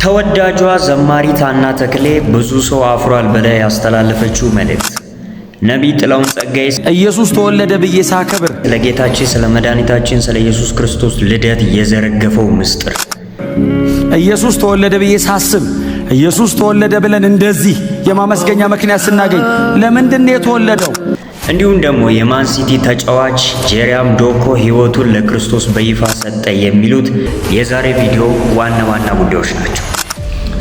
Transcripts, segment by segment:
ተወዳጇ ዘማሪት ሀና ተክሌ ብዙ ሰው አፍሯል ብላ ያስተላለፈችው መልእክት። ነቢይ ጥላሁን ጸጋዬ ኢየሱስ ተወለደ ብዬ ሳከብር ለጌታችን ስለ መድኃኒታችን ስለ ኢየሱስ ክርስቶስ ልደት የዘረገፈው ምስጢር። ኢየሱስ ተወለደ ብዬ ሳስብ ኢየሱስ ተወለደ ብለን እንደዚህ የማመስገኛ ምክንያት ስናገኝ ለምንድን ነው የተወለደው? እንዲሁም ደግሞ የማን ሲቲ ተጫዋች ጄሪያም ዶኮ ሕይወቱን ለክርስቶስ በይፋ ሰጠ የሚሉት የዛሬ ቪዲዮ ዋና ዋና ጉዳዮች ናቸው።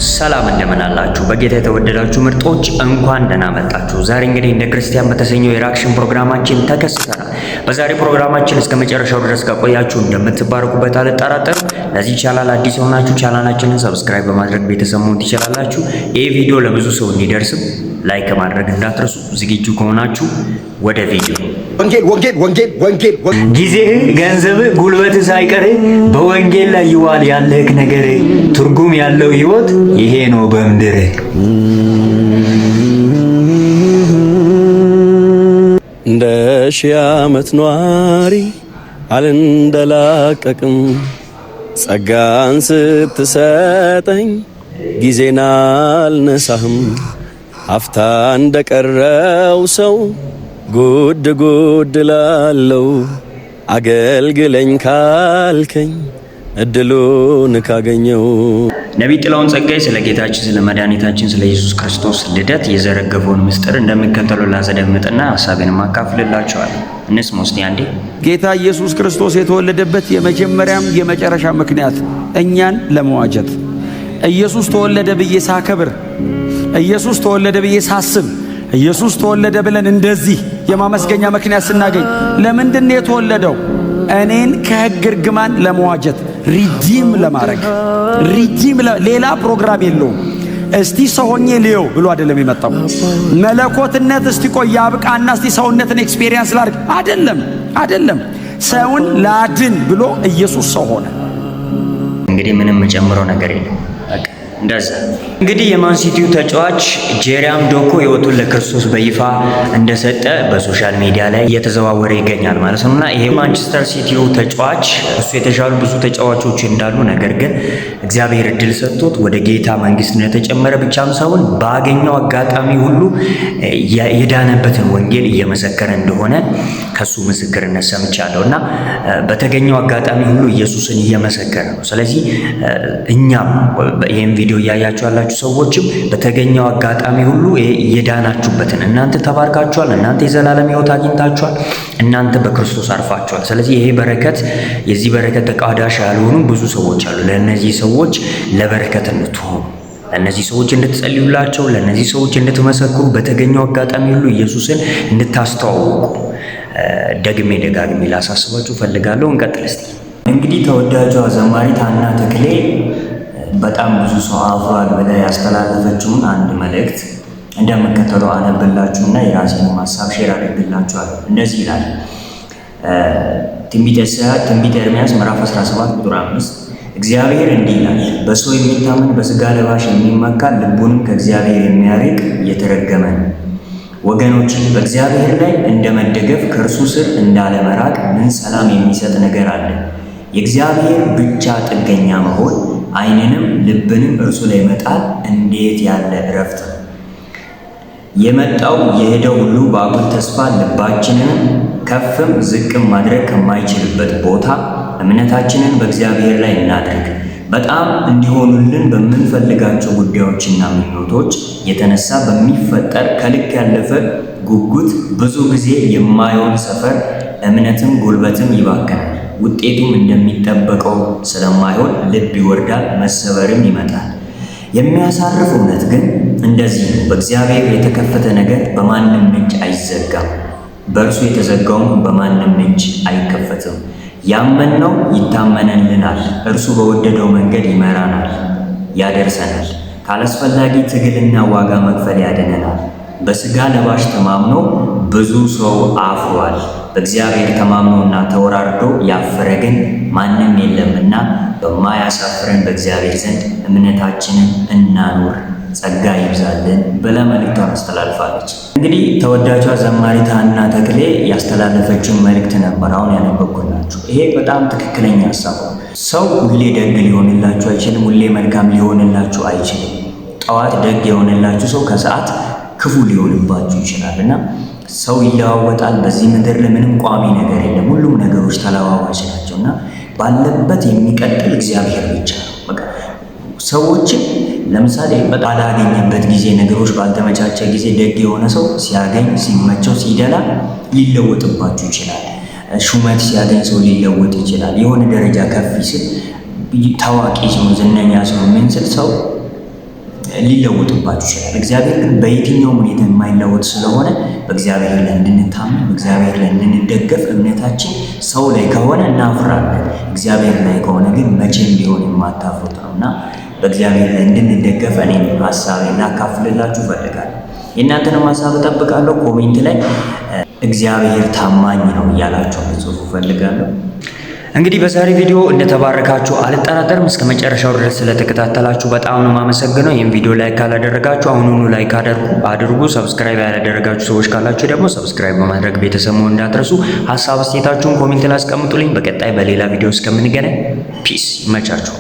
ሰላም እንደምን አላችሁ? በጌታ የተወደዳችሁ ምርጦች እንኳን ደህና መጣችሁ። ዛሬ እንግዲህ እንደ ክርስቲያን በተሰኘው የሪአክሽን ፕሮግራማችን ተከስተናል። በዛሬ ፕሮግራማችን እስከ መጨረሻው ድረስ ከቆያችሁ እንደምትባረኩበት አልጠራጠርም። ለዚህ ቻናል አዲስ የሆናችሁ ቻናላችንን ሰብስክራይብ በማድረግ ቤተሰብ መሆን ትችላላችሁ። ይህ ቪዲዮ ለብዙ ሰው እንዲደርስም ላይክ ማድረግ እንዳትረሱ። ዝግጁ ከሆናችሁ ወደ ቪዲዮ። ወንጌል ጊዜህ፣ ገንዘብህ፣ ጉልበትህ ሳይቀር በወንጌል ላይ ይዋል ያለህ ነገር ትርጉም ያለው ህይወት ይሄ ነው በምድር። እንደ ሺህ ዓመት ኗሪ አልንደላቀቅም ጸጋን ስትሰጠኝ ጊዜን አልነሳህም አፍታ እንደቀረው ሰው ጉድ ጉድ ላለው አገልግለኝ ካልከኝ እድሉን ካገኘው። ነቢይ ጥላሁን ጸጋዬ ስለ ጌታችን ስለ መድኃኒታችን ስለ ኢየሱስ ክርስቶስ ልደት የዘረገፈውን ምስጢር እንደሚከተለው ላስደምጥና ሐሳቤን ማካፍልላችኋለሁ። እንስማ እስቲ አንዴ። ጌታ ኢየሱስ ክርስቶስ የተወለደበት የመጀመሪያም የመጨረሻ ምክንያት እኛን ለመዋጀት። ኢየሱስ ተወለደ ብዬ ሳከብር ኢየሱስ ተወለደ ብዬ ሳስብ ኢየሱስ ተወለደ ብለን እንደዚህ የማመስገኛ ምክንያት ስናገኝ ለምንድን ነው የተወለደው? እኔን ከሕግ እርግማን ለመዋጀት ሪዲም ለማድረግ ሌላ ፕሮግራም የለውም። እስቲ ሰው ሆኜ ልየው ብሎ አይደለም የመጣው። መለኮትነት እስቲ ቆይ ያብቃና እስቲ ሰውነትን ኤክስፔሪየንስ ላድርግ አይደለም። ሰውን ላድን ብሎ ኢየሱስ ሰው ሆነ። እንግዲህ ምንም የምጨምረው ነገር የለም። እንደዛ እንግዲህ የማን ሲቲው ተጫዋች ጄሪያም ዶኮ ሕይወቱን ለክርስቶስ በይፋ እንደሰጠ በሶሻል ሚዲያ ላይ እየተዘዋወረ ይገኛል ማለት ነውና ይሄ ማንቸስተር ሲቲው ተጫዋች እሱ የተሻሉ ብዙ ተጫዋቾች እንዳሉ፣ ነገር ግን እግዚአብሔር እድል ሰጥቶት ወደ ጌታ መንግስት እንደተጨመረ ብቻም ሳይሆን ባገኘው አጋጣሚ ሁሉ የዳነበትን ወንጌል እየመሰከረ እንደሆነ ከሱ ምስክርነት ሰምቻለሁና በተገኘው አጋጣሚ ሁሉ ኢየሱስን እየመሰከረ ነው። ስለዚህ እኛም ይሄን ቪዲዮ እያያችሁ ያላችሁ ሰዎችም በተገኘው አጋጣሚ ሁሉ የዳናችሁበትን እናንተ ተባርካችኋል፣ እናንተ የዘላለም ሕይወት አግኝታችኋል፣ እናንተ በክርስቶስ አርፋችኋል። ስለዚህ ይሄ በረከት የዚህ በረከት ተቃዳሽ ያልሆኑ ብዙ ሰዎች አሉ። ለእነዚህ ሰዎች ለበረከት እንድትሆኑ፣ ለእነዚህ ሰዎች እንድትጸልዩላቸው፣ ለእነዚህ ሰዎች እንድትመሰክሩ፣ በተገኘው አጋጣሚ ሁሉ ኢየሱስን እንድታስተዋውቁ ደግሜ ደጋግሜ ላሳስባችሁ ፈልጋለሁ። እንቀጥል እስቲ። እንግዲህ ተወዳጇ ዘማሪት ሀና ተክሌ በጣም ብዙ ሰው አፍሯል ብላ ያስተላለፈችውን አንድ መልእክት እንደምከተለው አነብላችሁና የራሴን ሐሳብ ሼር አድርግላችኋለሁ። እንደዚህ ይላል። ትንቢተ ኤርምያስ ምዕራፍ 17 ቁጥር 5 እግዚአብሔር እንዲህ ይላል፣ በሰው የሚታመን በሥጋ ለባሽ የሚመካ ልቡንም ከእግዚአብሔር የሚያርቅ የተረገመ ነው። ወገኖችን በእግዚአብሔር ላይ እንደመደገፍ ከእርሱ ስር እንዳለመራቅ ምን ሰላም የሚሰጥ ነገር አለ? የእግዚአብሔር ብቻ ጥገኛ መሆን ዓይንንም ልብንም እርሱ ላይ መጣል እንዴት ያለ እረፍት ነው! የመጣው የሄደው ሁሉ በአጉል ተስፋ ልባችንን ከፍም ዝቅም ማድረግ ከማይችልበት ቦታ እምነታችንን በእግዚአብሔር ላይ እናድርግ። በጣም እንዲሆኑልን በምንፈልጋቸው ጉዳዮችና ምኞቶች የተነሳ በሚፈጠር ከልክ ያለፈ ጉጉት ብዙ ጊዜ የማይሆን ሰፈር እምነትም ጉልበትም ይባክናል። ውጤቱም እንደሚጠበቀው ስለማይሆን ልብ ይወርዳል፣ መሰበርም ይመጣል። የሚያሳርፍ እውነት ግን እንደዚህ ነው። በእግዚአብሔር የተከፈተ ነገር በማንም እጅ አይዘጋም፣ በእርሱ የተዘጋውም በማንም እጅ አይከፈትም። ያመንነው ይታመንልናል፣ እርሱ በወደደው መንገድ ይመራናል፣ ያደርሰናል። ካላስፈላጊ ትግልና ዋጋ መክፈል ያድነናል። በሥጋ ለባሽ ተማምኖ ብዙ ሰው አፍሯል። በእግዚአብሔር ተማምኖና ተወራርዶ ያፈረ ግን ማንም የለምና በማያሳፍረን በእግዚአብሔር ዘንድ እምነታችንን እናኑር። ጸጋ ይብዛልን ብላ መልእክቷን አስተላልፋለች። እንግዲህ ተወዳጇ ዘማሪት ሀና ተክሌ ያስተላለፈችውን መልእክት ነበር አሁን ያነበብኩላችሁ። ይሄ በጣም ትክክለኛ ሀሳብ ነው። ሰው ሁሌ ደግ ሊሆንላችሁ አይችልም። ሁሌ መልካም ሊሆንላችሁ አይችልም። ጠዋት ደግ የሆነላችሁ ሰው ከሰዓት ክፉ ሊሆንባችሁ ይችላል እና ሰው ይለዋወጣል። በዚህ ምድር ላይ ምንም ቋሚ ነገር የለም። ሁሉም ነገሮች ተለዋዋጭ ናቸው እና ባለበት የሚቀጥል እግዚአብሔር ብቻ ነው። በቃ ሰዎችን ለምሳሌ ባላገኘበት ጊዜ፣ ነገሮች ባልተመቻቸ ጊዜ ደግ የሆነ ሰው ሲያገኝ፣ ሲመቸው፣ ሲደላ ሊለወጥባችሁ ይችላል። ሹመት ሲያገኝ ሰው ሊለወጥ ይችላል። የሆነ ደረጃ ከፍ ሲል፣ ታዋቂ ሲሆን፣ ዝነኛ ሲሆን፣ ምን ስል ሰው ሊለወጥባችሁ ይችላል። እግዚአብሔር ግን በየትኛውም ሁኔታ የማይለወጥ ስለሆነ በእግዚአብሔር ላይ እንድንታመን፣ በእግዚአብሔር ላይ እንድንደገፍ፣ እምነታችን ሰው ላይ ከሆነ እናፍራለን። እግዚአብሔር ላይ ከሆነ ግን መቼም ቢሆን የማታፍሩት ነው እና በእግዚአብሔር ላይ እንድንደገፍ እኔም ሀሳቤን ላካፍልላችሁ እፈልጋለሁ። የእናንተንም ሀሳብ እጠብቃለሁ። ኮሜንት ላይ እግዚአብሔር ታማኝ ነው እያላችሁ እንድትጽፉ እፈልጋለሁ። እንግዲህ በዛሬ ቪዲዮ እንደተባረካችሁ አልጠራጠርም። እስከ መጨረሻው ድረስ ስለተከታተላችሁ በጣም ነው የማመሰግነው። ይህን ቪዲዮ ላይክ ካላደረጋችሁ አሁኑኑ ላይክ አድርጉ። ሰብስክራይብ ያላደረጋችሁ ሰዎች ካላችሁ ደግሞ ሰብስክራይብ በማድረግ ቤተሰብ መሆን እንዳትረሱ። ሀሳብ አስተያየታችሁን ኮሜንት ላይ አስቀምጡልኝ። በቀጣይ በሌላ ቪዲዮ እስከምንገናኝ ፒስ፣ ይመቻችሁ።